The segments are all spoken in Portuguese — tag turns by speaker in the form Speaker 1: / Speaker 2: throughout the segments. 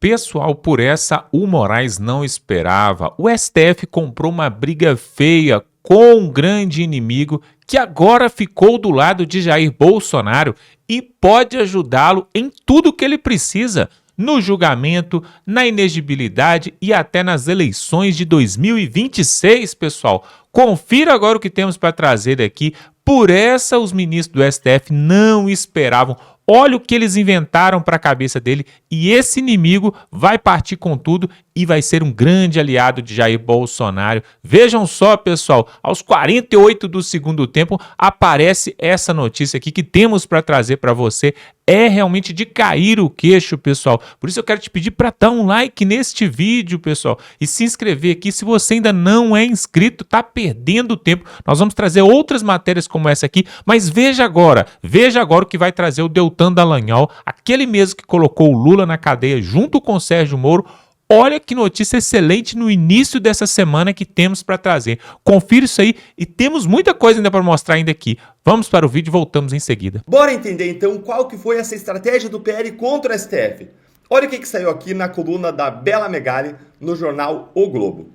Speaker 1: Pessoal, por essa o Moraes não esperava. O STF comprou uma briga feia com um grande inimigo que agora ficou do lado de Jair Bolsonaro e pode ajudá-lo em tudo que ele precisa, no julgamento, na inegibilidade e até nas eleições de 2026, pessoal. Confira agora o que temos para trazer aqui. Por essa, os ministros do STF não esperavam. Olha o que eles inventaram para a cabeça dele e esse inimigo vai partir com tudo e vai ser um grande aliado de Jair Bolsonaro. Vejam só, pessoal, aos 48 do segundo tempo aparece essa notícia aqui que temos para trazer para você. É realmente de cair o queixo, pessoal. Por isso eu quero te pedir para dar um like neste vídeo, pessoal, e se inscrever aqui. Se você ainda não é inscrito, tá perdendo tempo. Nós vamos trazer outras matérias como essa aqui, mas veja agora o que vai trazer o Deltan Dallagnol, aquele mesmo que colocou o Lula na cadeia junto com o Sérgio Moro. Olha que notícia excelente no início dessa semana que temos para trazer. Confira isso aí e temos muita coisa ainda para mostrar ainda aqui. Vamos para o vídeo e voltamos em seguida.
Speaker 2: Bora entender então qual que foi essa estratégia do PL contra o STF. Olha o que saiu aqui na coluna da Bela Megali no jornal O Globo.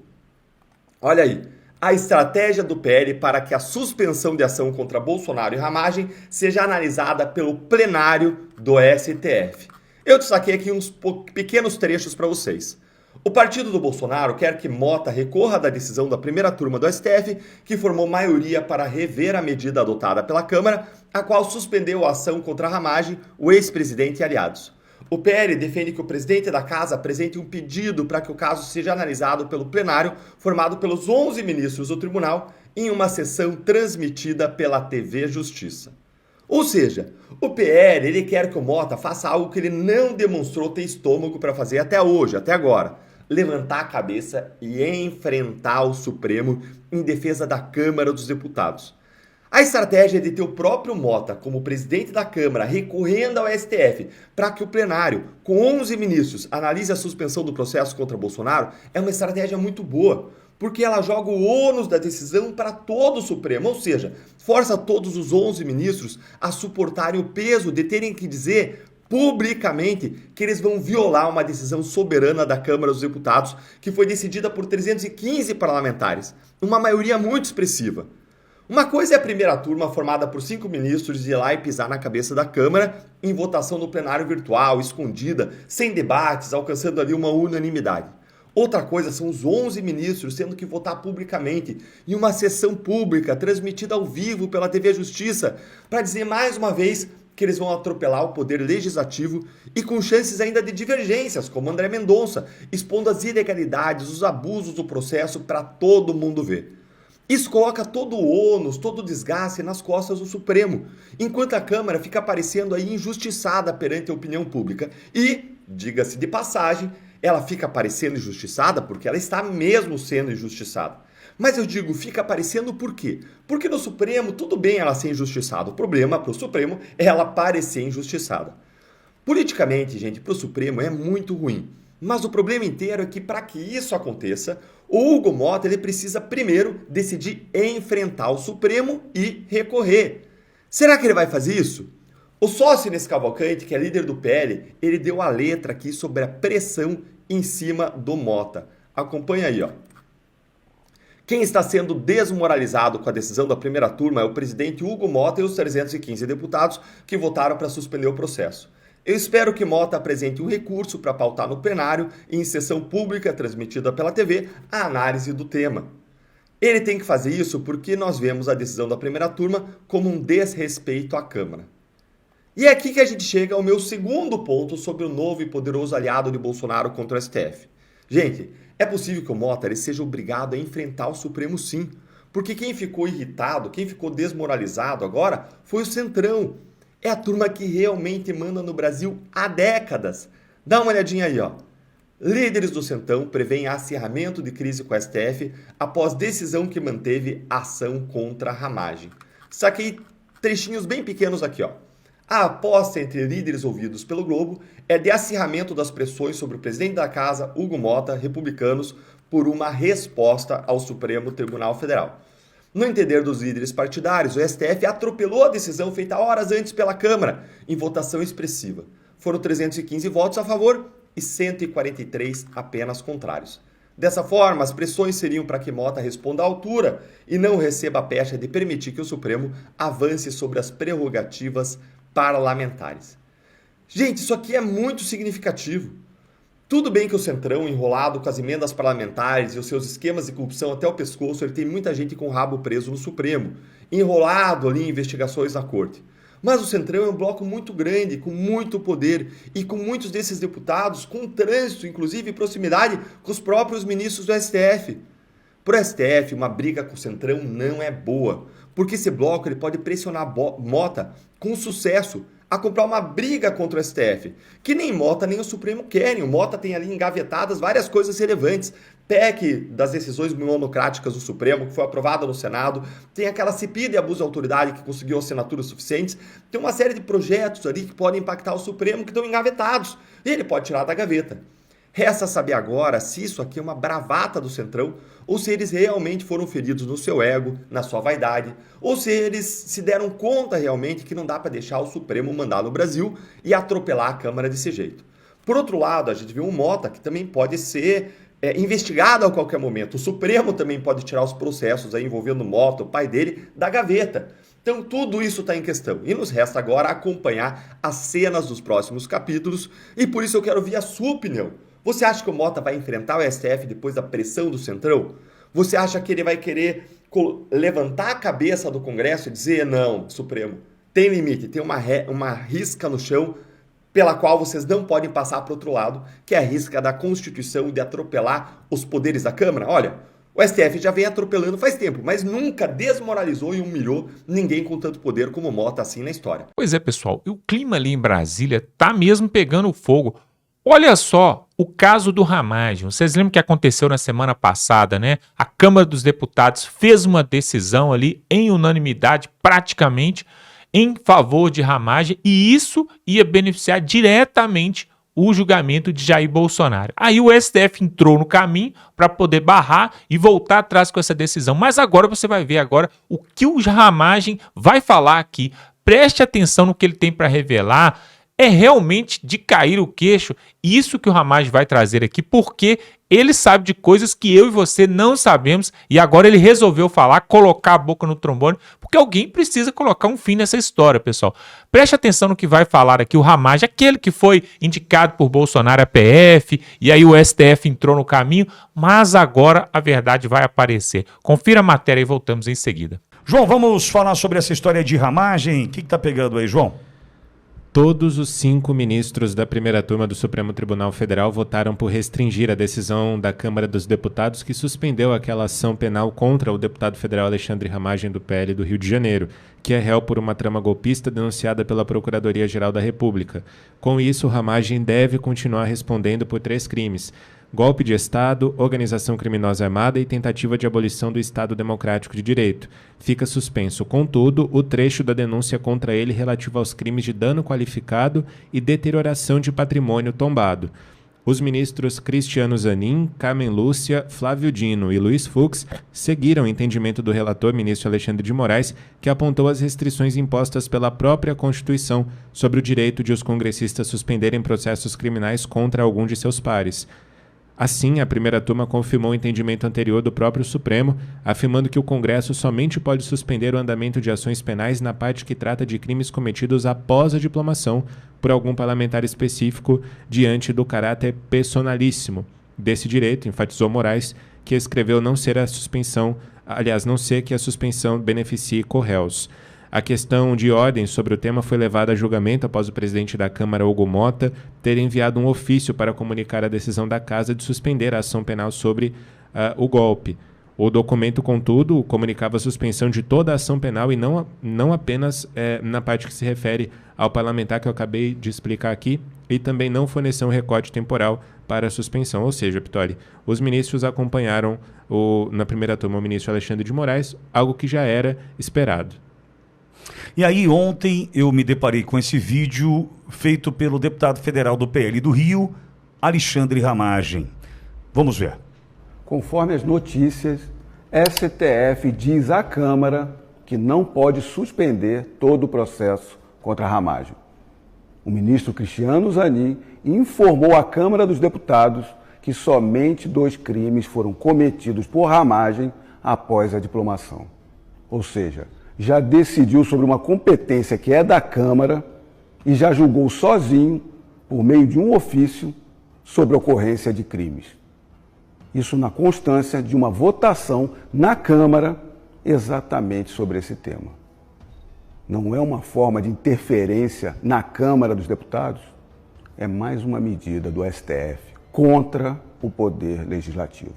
Speaker 2: Olha aí. A estratégia do PL para que a suspensão de ação contra Bolsonaro e Ramagem seja analisada pelo plenário do STF. Eu destaquei aqui uns pequenos trechos para vocês. O partido do Bolsonaro quer que Mota recorra da decisão da primeira turma do STF, que formou maioria para rever a medida adotada pela Câmara, a qual suspendeu a ação contra Ramagem, o ex-presidente e aliados. O PL defende que o presidente da Casa apresente um pedido para que o caso seja analisado pelo plenário, formado pelos 11 ministros do tribunal, em uma sessão transmitida pela TV Justiça. Ou seja, o PL ele quer que o Mota faça algo que ele não demonstrou ter estômago para fazer até hoje, até agora. Levantar a cabeça e enfrentar o Supremo em defesa da Câmara dos Deputados. A estratégia de ter o próprio Mota como presidente da Câmara recorrendo ao STF para que o plenário, com 11 ministros, analise a suspensão do processo contra Bolsonaro é uma estratégia muito boa, porque ela joga o ônus da decisão para todo o Supremo, ou seja, força todos os 11 ministros a suportarem o peso de terem que dizer publicamente que eles vão violar uma decisão soberana da Câmara dos Deputados que foi decidida por 315 parlamentares, uma maioria muito expressiva. Uma coisa é a primeira turma formada por 5 ministros ir lá e pisar na cabeça da Câmara em votação no plenário virtual, escondida, sem debates, alcançando ali uma unanimidade. Outra coisa são os 11 ministros tendo que votar publicamente em uma sessão pública transmitida ao vivo pela TV Justiça para dizer mais uma vez que eles vão atropelar o poder legislativo e com chances ainda de divergências, como André Mendonça, expondo as ilegalidades, os abusos do processo para todo mundo ver. Isso coloca todo o ônus, todo o desgaste nas costas do Supremo, enquanto a Câmara fica parecendo aí injustiçada perante a opinião pública. E, diga-se de passagem, ela fica parecendo injustiçada porque ela está mesmo sendo injustiçada. Mas eu digo, fica parecendo por quê? Porque no Supremo tudo bem ela ser injustiçada, o problema para o Supremo é ela parecer injustiçada. Politicamente, gente, para o Supremo é muito ruim. Mas o problema inteiro é que para que isso aconteça, o Hugo Mota ele precisa primeiro decidir enfrentar o Supremo e recorrer. Será que ele vai fazer isso? O Sócrates Cavalcante, que é líder do PL, ele deu a letra aqui sobre a pressão em cima do Mota. Acompanha aí, ó. Quem está sendo desmoralizado com a decisão da primeira turma é o presidente Hugo Mota e os 315 deputados que votaram para suspender o processo. Eu espero que Mota apresente um recurso para pautar no plenário e em sessão pública transmitida pela TV a análise do tema. Ele tem que fazer isso porque nós vemos a decisão da primeira turma como um desrespeito à Câmara. E é aqui que a gente chega ao meu segundo ponto sobre o novo e poderoso aliado de Bolsonaro contra o STF. Gente, é possível que o Mota ele seja obrigado a enfrentar o Supremo sim, porque quem ficou irritado, quem ficou desmoralizado agora foi o Centrão. É a turma que realmente manda no Brasil há décadas. Dá uma olhadinha aí, ó. Líderes do Centrão prevêem acirramento de crise com o STF após decisão que manteve ação contra a Ramagem. Saquei trechinhos bem pequenos aqui, ó. A aposta entre líderes ouvidos pelo Globo é de acirramento das pressões sobre o presidente da Casa, Hugo Mota, republicanos, por uma resposta ao Supremo Tribunal Federal. No entender dos líderes partidários, o STF atropelou a decisão feita horas antes pela Câmara, em votação expressiva. Foram 315 votos a favor e 143 apenas contrários. Dessa forma, as pressões seriam para que Mota responda à altura e não receba a pecha de permitir que o Supremo avance sobre as prerrogativas parlamentares. Gente, isso aqui é muito significativo. Tudo bem que o Centrão, enrolado com as emendas parlamentares e os seus esquemas de corrupção até o pescoço, ele tem muita gente com o rabo preso no Supremo, enrolado ali em investigações na corte. Mas o Centrão é um bloco muito grande, com muito poder e com muitos desses deputados com trânsito, inclusive em proximidade com os próprios ministros do STF. Para o STF, uma briga com o Centrão não é boa, porque esse bloco ele pode pressionar Mota com sucesso a comprar uma briga contra o STF, que nem Mota nem o Supremo querem. O Mota tem ali engavetadas várias coisas relevantes. PEC das decisões monocráticas do Supremo, que foi aprovada no Senado, tem aquela CPI de abuso de autoridade que conseguiu assinaturas suficientes, tem uma série de projetos ali que podem impactar o Supremo que estão engavetados, e ele pode tirar da gaveta. Resta saber agora se isso aqui é uma bravata do Centrão, ou se eles realmente foram feridos no seu ego, na sua vaidade, ou se eles se deram conta realmente que não dá para deixar o Supremo mandar no Brasil e atropelar a Câmara desse jeito. Por outro lado, a gente viu um Mota que também pode ser investigado a qualquer momento. O Supremo também pode tirar os processos aí envolvendo Mota, o pai dele, da gaveta. Então tudo isso está em questão. E nos resta agora acompanhar as cenas dos próximos capítulos e por isso eu quero ouvir a sua opinião. Você acha que o Mota vai enfrentar o STF depois da pressão do Centrão? Você acha que ele vai querer levantar a cabeça do Congresso e dizer não, Supremo, tem limite, tem uma risca no chão pela qual vocês não podem passar para o outro lado, que é a risca da Constituição de atropelar os poderes da Câmara? Olha, o STF já vem atropelando faz tempo, mas nunca desmoralizou e humilhou ninguém com tanto poder como o Mota assim na história.
Speaker 1: Pois é, pessoal, e o clima ali em Brasília tá mesmo pegando fogo. Olha só o caso do Ramagem. Vocês lembram que aconteceu na semana passada, né? A Câmara dos Deputados fez uma decisão ali em unanimidade, praticamente, em favor de Ramagem, e isso ia beneficiar diretamente o julgamento de Jair Bolsonaro. Aí o STF entrou no caminho para poder barrar e voltar atrás com essa decisão. Mas agora você vai ver agora o que o Ramagem vai falar aqui. Preste atenção no que ele tem para revelar. É realmente de cair o queixo isso que o Ramagem vai trazer aqui, porque ele sabe de coisas que eu e você não sabemos e agora ele resolveu falar, colocar a boca no trombone, porque alguém precisa colocar um fim nessa história, pessoal. Preste atenção no que vai falar aqui o Ramagem, aquele que foi indicado por Bolsonaro a PF, e aí o STF entrou no caminho, mas agora a verdade vai aparecer. Confira a matéria e voltamos em seguida.
Speaker 3: João, vamos falar sobre essa história de Ramagem. O que está pegando aí, João?
Speaker 4: Todos os 5 ministros da primeira turma do Supremo Tribunal Federal votaram por restringir a decisão da Câmara dos Deputados que suspendeu aquela ação penal contra o deputado federal Alexandre Ramagem do PL do Rio de Janeiro, que é réu por uma trama golpista denunciada pela Procuradoria-Geral da República. Com isso, Ramagem deve continuar respondendo por 3 crimes: golpe de Estado, organização criminosa armada e tentativa de abolição do Estado Democrático de Direito. Fica suspenso, contudo, o trecho da denúncia contra ele relativo aos crimes de dano qualificado e deterioração de patrimônio tombado. Os ministros Cristiano Zanin, Carmen Lúcia, Flávio Dino e Luiz Fux seguiram o entendimento do relator, ministro Alexandre de Moraes, que apontou as restrições impostas pela própria Constituição sobre o direito de os congressistas suspenderem processos criminais contra algum de seus pares. Assim, a primeira turma confirmou o entendimento anterior do próprio Supremo, afirmando que o Congresso somente pode suspender o andamento de ações penais na parte que trata de crimes cometidos após a diplomação por algum parlamentar específico diante do caráter personalíssimo desse direito, enfatizou Moraes, que escreveu não ser que a suspensão beneficie corréus. A questão de ordem sobre o tema foi levada a julgamento após o presidente da Câmara, Hugo Mota, ter enviado um ofício para comunicar a decisão da Casa de suspender a ação penal sobre o golpe. O documento, contudo, comunicava a suspensão de toda a ação penal e não apenas na parte que se refere ao parlamentar que eu acabei de explicar aqui, e também não forneceu um recorte temporal para a suspensão. Ou seja, Pitori, os ministros acompanharam na primeira turma o ministro Alexandre de Moraes, algo que já era esperado.
Speaker 3: E aí ontem eu me deparei com esse vídeo feito pelo deputado federal do PL do Rio, Alexandre Ramagem. Vamos ver.
Speaker 5: Conforme as notícias, STF diz à Câmara que não pode suspender todo o processo contra Ramagem. o ministro Cristiano Zanin informou à Câmara dos Deputados que somente 2 crimes foram cometidos por Ramagem após a diplomação. Ou seja, já decidiu sobre uma competência que é da Câmara e já julgou sozinho, por meio de um ofício, sobre a ocorrência de crimes. Isso na constância de uma votação na Câmara exatamente sobre esse tema. Não é uma forma de interferência na Câmara dos Deputados? É mais uma medida do STF contra o Poder Legislativo.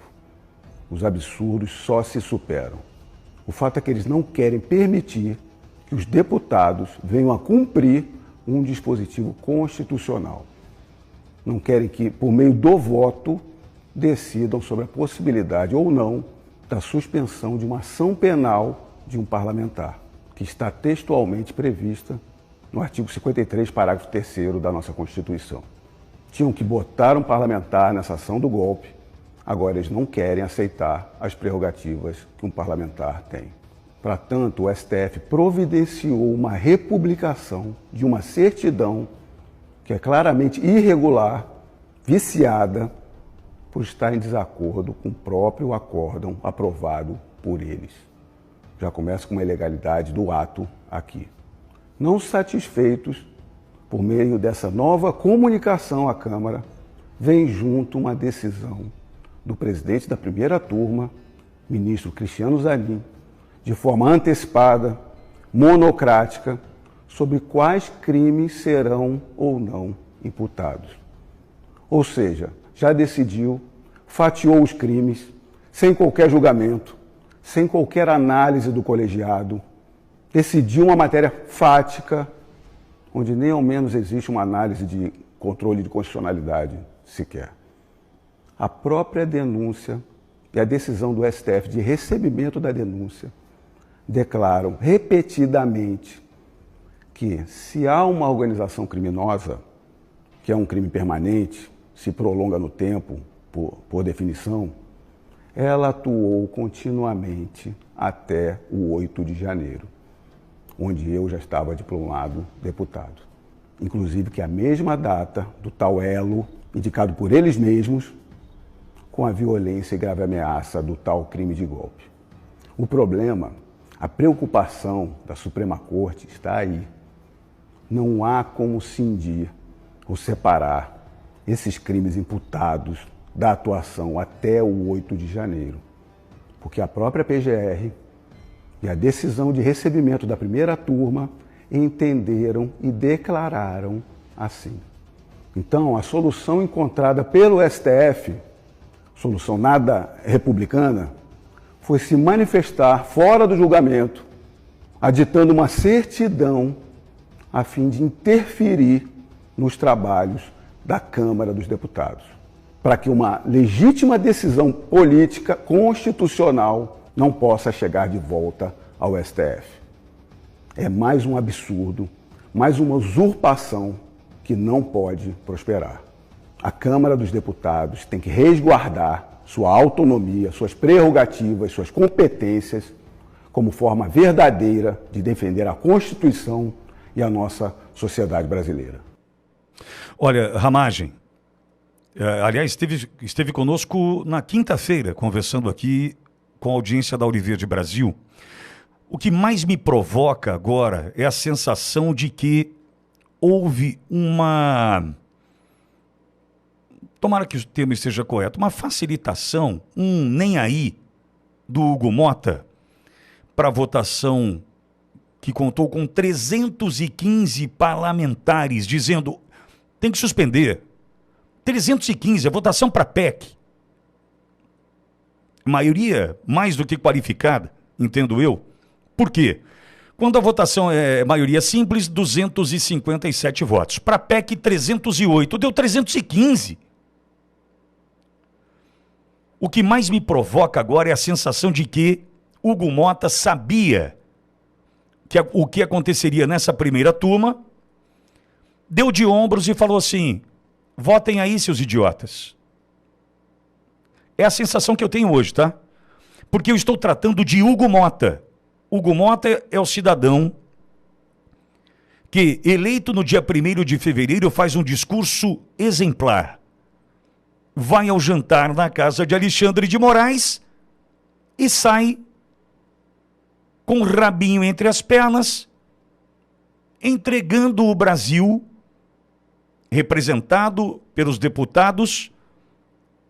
Speaker 5: Os absurdos só se superam. O fato é que eles não querem permitir que os deputados venham a cumprir um dispositivo constitucional. Não querem que, por meio do voto, decidam sobre a possibilidade ou não da suspensão de uma ação penal de um parlamentar, que está textualmente prevista no artigo 53, parágrafo 3º da nossa Constituição. Tinham que botar um parlamentar nessa ação do golpe, agora eles não querem aceitar as prerrogativas que um parlamentar tem. Para tanto, o STF providenciou uma republicação de uma certidão que é claramente irregular, viciada, por estar em desacordo com o próprio acórdão aprovado por eles. Já começa com uma ilegalidade do ato aqui. Não satisfeitos, por meio dessa nova comunicação à Câmara, vem junto uma decisão do presidente da primeira turma, ministro Cristiano Zanin, de forma antecipada, monocrática, sobre quais crimes serão ou não imputados. Ou seja, já decidiu, fatiou os crimes, sem qualquer julgamento, sem qualquer análise do colegiado, decidiu uma matéria fática, onde nem ao menos existe uma análise de controle de constitucionalidade sequer. A própria denúncia e a decisão do STF de recebimento da denúncia declaram repetidamente que, se há uma organização criminosa, que é um crime permanente, se prolonga no tempo, por definição, ela atuou continuamente até o 8 de janeiro, onde eu já estava diplomado deputado. Inclusive que a mesma data do tal elo, indicado por eles mesmos, com a violência e grave ameaça do tal crime de golpe. O problema, a preocupação da Suprema Corte está aí. Não há como cindir ou separar esses crimes imputados da atuação até o 8 de janeiro, porque a própria PGR e a decisão de recebimento da primeira turma entenderam e declararam assim. Então, a solução encontrada pelo STF, solução nada republicana, foi se manifestar fora do julgamento, aditando uma certidão a fim de interferir nos trabalhos da Câmara dos Deputados, para que uma legítima decisão política constitucional não possa chegar de volta ao STF. É mais um absurdo, mais uma usurpação que não pode prosperar. A Câmara dos Deputados tem que resguardar sua autonomia, suas prerrogativas, suas competências, como forma verdadeira de defender a Constituição e a nossa sociedade brasileira.
Speaker 3: Olha, Ramagem, aliás, esteve conosco na quinta-feira, conversando aqui com a audiência da Oliveira Brasil. O que mais me provoca agora é a sensação de que houve uma... Tomara que o termo esteja correto, uma facilitação, um nem aí do Hugo Mota para a votação que contou com 315 parlamentares dizendo tem que suspender. 315, a votação para PEC. Maioria mais do que qualificada, entendo eu. Por quê? Quando a votação é maioria simples, 257 votos. Para PEC, 308, deu 315. O que mais me provoca agora é a sensação de que Hugo Mota sabia que o que aconteceria nessa primeira turma, deu de ombros e falou assim, votem aí, seus idiotas. É a sensação que eu tenho hoje, tá? Porque eu estou tratando de Hugo Mota. Hugo Mota é o cidadão que, eleito no dia 1º de fevereiro, faz um discurso exemplar. Vai ao jantar na casa de Alexandre de Moraes e sai com o rabinho entre as pernas, entregando o Brasil, representado pelos deputados,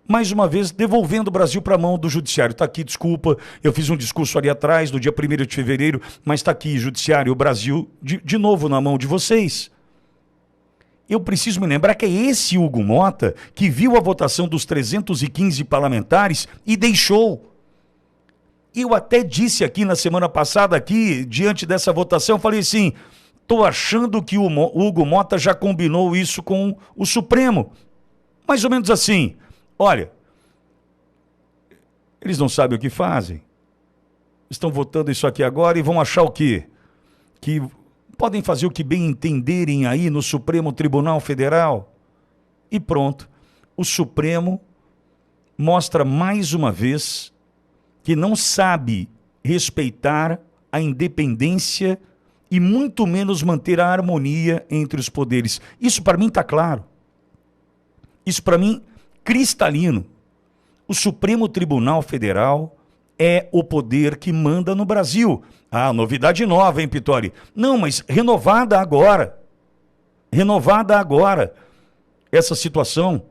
Speaker 3: mais uma vez devolvendo o Brasil para a mão do judiciário. Está aqui, desculpa, eu fiz um discurso ali atrás, no dia 1º de fevereiro, mas está aqui, judiciário, o Brasil, de novo na mão de vocês. Eu preciso me lembrar que é esse Hugo Mota que viu a votação dos 315 parlamentares e deixou. Eu até disse aqui na semana passada, aqui, diante dessa votação, falei assim, estou achando que o Hugo Mota já combinou isso com o Supremo. Mais ou menos assim. Olha, eles não sabem o que fazem. Estão votando isso aqui agora e vão achar o quê? Que podem fazer o que bem entenderem aí no Supremo Tribunal Federal. E pronto. O Supremo mostra mais uma vez que não sabe respeitar a independência e muito menos manter a harmonia entre os poderes. Isso para mim está claro. Isso para mim cristalino. O Supremo Tribunal Federal é o poder que manda no Brasil. Ah, novidade nova, hein, Pittori? Não, mas renovada agora. Renovada agora essa situação.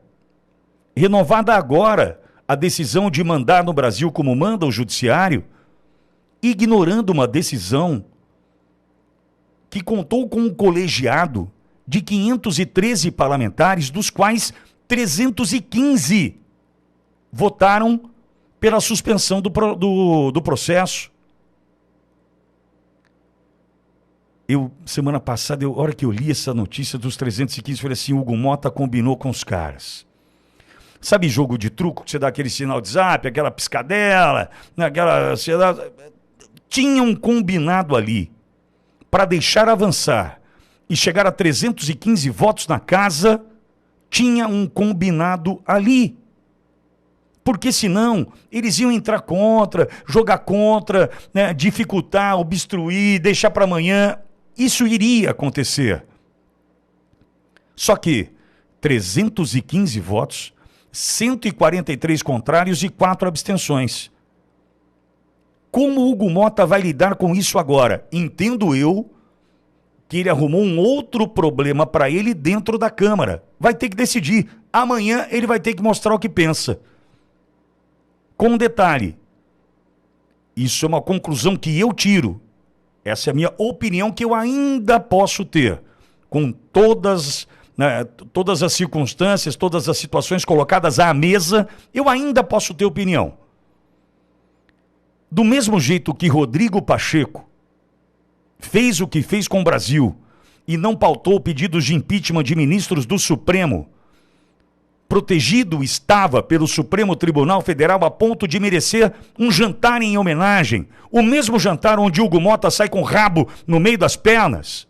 Speaker 3: Renovada agora a decisão de mandar no Brasil como manda o judiciário, ignorando uma decisão que contou com um colegiado de 513 parlamentares, dos quais 315 votaram pela suspensão do processo. Semana passada, a hora que eu li essa notícia dos 315, eu falei assim, Hugo Mota combinou com os caras. Sabe jogo de truco, que você dá aquele sinal de zap, aquela piscadela, tinham combinado ali para deixar avançar e chegar a 315 votos na casa, tinha um combinado ali. Porque senão eles iam entrar contra, jogar contra, né, dificultar, obstruir, deixar para amanhã. Isso iria acontecer. Só que 315 votos, 143 contrários e 4 abstenções. Como o Hugo Mota vai lidar com isso agora? Entendo eu que ele arrumou um outro problema para ele dentro da Câmara. Vai ter que decidir. Amanhã ele vai ter que mostrar o que pensa. Com um detalhe. Isso é uma conclusão que eu tiro. Essa é a minha opinião que eu ainda posso ter. Com todas as circunstâncias, todas as situações colocadas à mesa, eu ainda posso ter opinião. Do mesmo jeito que Rodrigo Pacheco fez o que fez com o Brasil e não pautou pedidos de impeachment de ministros do Supremo, protegido estava pelo Supremo Tribunal Federal a ponto de merecer um jantar em homenagem, o mesmo jantar onde Hugo Mota sai com o rabo no meio das pernas.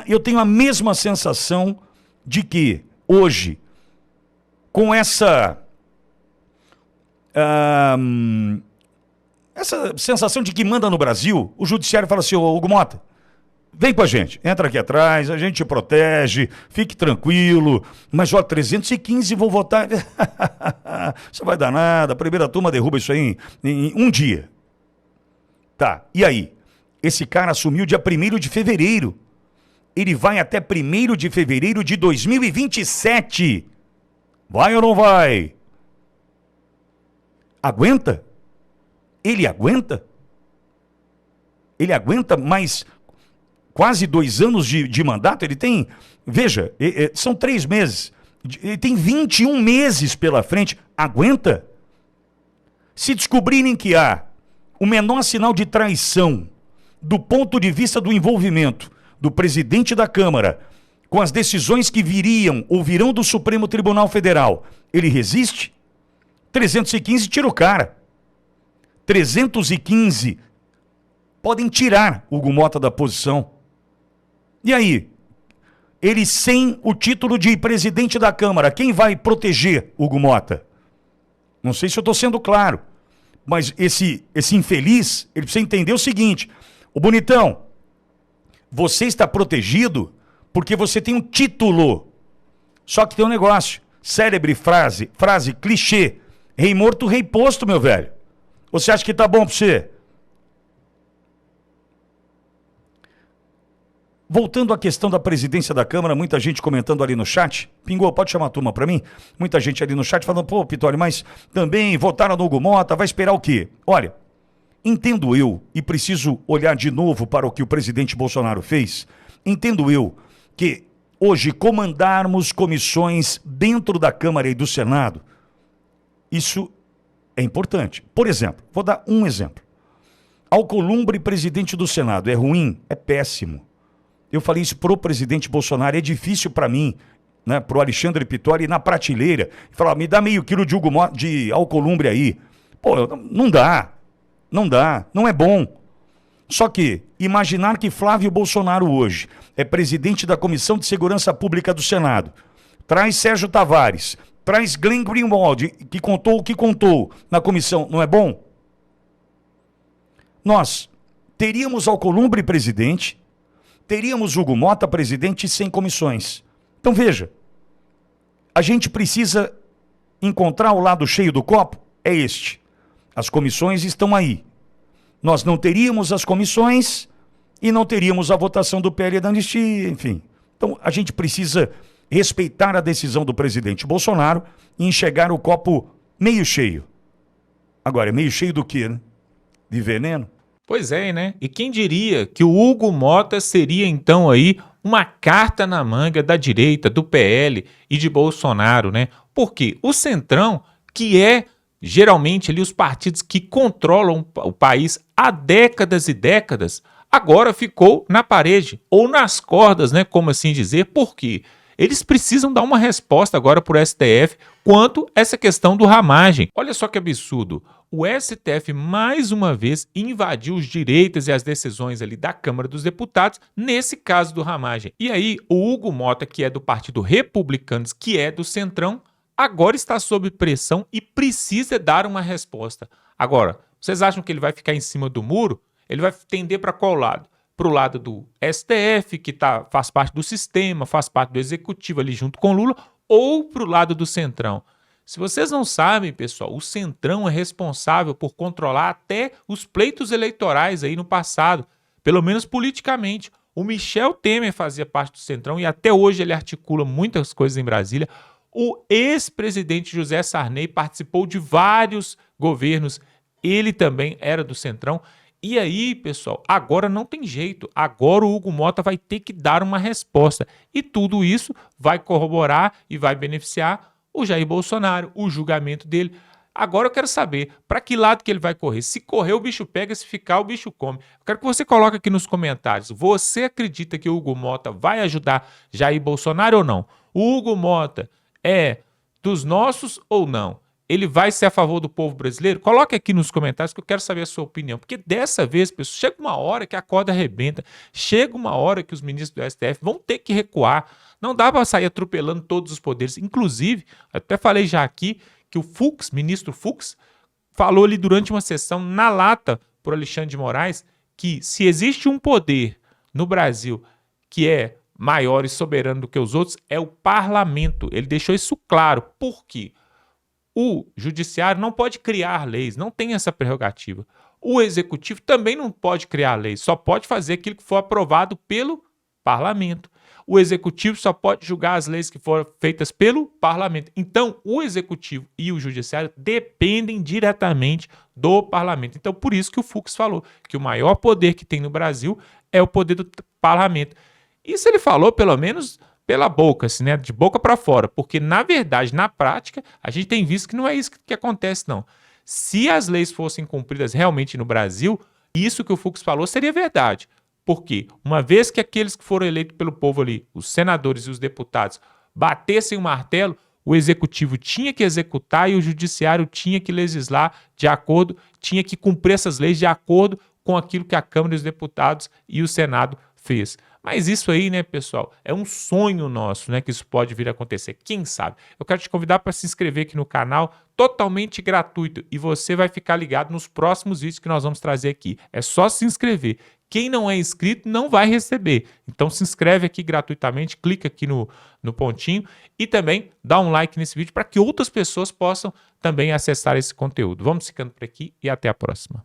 Speaker 3: Eu tenho a mesma sensação de que hoje, com essa sensação de que manda no Brasil, o judiciário fala assim, ô Hugo Mota, vem com a gente, entra aqui atrás, a gente te protege, fique tranquilo, mas ó, 315 vão votar, isso vai dar nada, a primeira turma derruba isso aí em um dia. Tá, e aí? Esse cara assumiu dia 1º de fevereiro, ele vai até 1º de fevereiro de 2027, vai ou não vai? Aguenta? Ele aguenta? Ele aguenta mais quase 2 anos de mandato? Ele tem, veja, são 3 meses. Ele tem 21 meses pela frente. Aguenta? Se descobrirem que há o menor sinal de traição do ponto de vista do envolvimento do presidente da Câmara com as decisões que viriam ou virão do Supremo Tribunal Federal, ele resiste? 315 tira o cara. 315 podem tirar Hugo Mota da posição. E aí? Ele sem o título de presidente da Câmara, quem vai proteger Hugo Mota? Não sei se eu estou sendo claro, mas esse infeliz, ele precisa entender o seguinte, o bonitão, Você está protegido porque você tem um título. Só que tem um negócio. Célebre frase clichê. Rei morto, rei posto, meu velho. Você acha que tá bom pra você? Voltando à questão da presidência da Câmara, muita gente comentando ali no chat. Pingou, pode chamar a turma pra mim? Muita gente ali no chat falando, pô, Pitório, mas também votaram no Hugo Mota, vai esperar o quê? Olha, entendo eu, e preciso olhar de novo para o que o presidente Bolsonaro fez, entendo eu que hoje comandarmos comissões dentro da Câmara e do Senado, isso é importante. Por exemplo, vou dar um exemplo. Alcolumbre presidente do Senado, é ruim? É péssimo. Eu falei isso pro presidente Bolsonaro, é difícil para mim, né, pro Alexandre Pitório ir na prateleira e falar, me dá meio quilo de Alcolumbre aí. Pô, não dá, não é bom. Só que imaginar que Flávio Bolsonaro hoje é presidente da Comissão de Segurança Pública do Senado, traz Sérgio Tavares, traz Glenn Greenwald, que contou o que contou na comissão, não é bom? Nós teríamos Alcolumbre presidente, teríamos Hugo Mota presidente sem comissões. Então veja, a gente precisa encontrar o lado cheio do copo, é este. As comissões estão aí. Nós não teríamos as comissões e não teríamos a votação do PL da anistia, enfim. Então a gente precisa respeitar a decisão do presidente Bolsonaro e enxergar o copo meio cheio. Agora, é meio cheio do quê, né? De veneno?
Speaker 1: Pois é, né? E quem diria que o Hugo Mota seria então aí uma carta na manga da direita, do PL e de Bolsonaro, né? Porque o Centrão, que é geralmente ali os partidos que controlam o país há décadas e décadas, agora ficou na parede, ou nas cordas, né? Como assim dizer? Por quê? Eles precisam dar uma resposta agora para o STF quanto a essa questão do ramagem. Olha só que absurdo. O STF, mais uma vez, invadiu os direitos e as decisões ali da Câmara dos Deputados, nesse caso do ramagem. E aí, o Hugo Mota, que é do Partido Republicanos, que é do Centrão, agora está sob pressão e precisa dar uma resposta. Agora, vocês acham que ele vai ficar em cima do muro? Ele vai tender para qual lado? Para o lado do STF, que faz parte do sistema, faz parte do executivo ali junto com Lula, ou para o lado do Centrão? Se vocês não sabem, pessoal, o Centrão é responsável por controlar até os pleitos eleitorais aí no passado, pelo menos politicamente. O Michel Temer fazia parte do Centrão e até hoje ele articula muitas coisas em Brasília. O ex-presidente José Sarney participou de vários governos, ele também era do Centrão. E aí, pessoal, agora não tem jeito, agora o Hugo Mota vai ter que dar uma resposta. E tudo isso vai corroborar e vai beneficiar o Jair Bolsonaro, o julgamento dele. Agora eu quero saber para que lado que ele vai correr. Se correr, o bicho pega, se ficar, o bicho come. Eu quero que você coloque aqui nos comentários. Você acredita que o Hugo Mota vai ajudar Jair Bolsonaro ou não? O Hugo Mota é dos nossos ou não? Ele vai ser a favor do povo brasileiro? Coloque aqui nos comentários que eu quero saber a sua opinião. Porque dessa vez, pessoal, chega uma hora que a corda arrebenta. Chega uma hora que os ministros do STF vão ter que recuar. Não dá para sair atropelando todos os poderes. Inclusive, até falei já aqui que o Fux, ministro Fux, falou ali durante uma sessão na lata por Alexandre de Moraes que se existe um poder no Brasil que é maior e soberano do que os outros, é o parlamento. Ele deixou isso claro. Por quê? O judiciário não pode criar leis, não tem essa prerrogativa. O executivo também não pode criar leis, só pode fazer aquilo que for aprovado pelo parlamento. O executivo só pode julgar as leis que foram feitas pelo parlamento. Então, o executivo e o judiciário dependem diretamente do parlamento. Então, por isso que o Fux falou que o maior poder que tem no Brasil é o poder do parlamento. Isso ele falou, pelo menos, pela boca, assim, né? De boca para fora. Porque, na verdade, na prática, a gente tem visto que não é isso que acontece, não. Se as leis fossem cumpridas realmente no Brasil, isso que o Fux falou seria verdade. Porque, uma vez que aqueles que foram eleitos pelo povo ali, os senadores e os deputados, batessem o martelo, o executivo tinha que executar e o judiciário tinha que legislar de acordo, tinha que cumprir essas leis de acordo com aquilo que a Câmara dos Deputados e o Senado fez. Mas isso aí, né, pessoal, é um sonho nosso, né, que isso pode vir a acontecer. Quem sabe? Eu quero te convidar para se inscrever aqui no canal, totalmente gratuito, e você vai ficar ligado nos próximos vídeos que nós vamos trazer aqui. É só se inscrever. Quem não é inscrito não vai receber. Então se inscreve aqui gratuitamente, clica aqui no pontinho e também dá um like nesse vídeo para que outras pessoas possam também acessar esse conteúdo. Vamos ficando por aqui e até a próxima.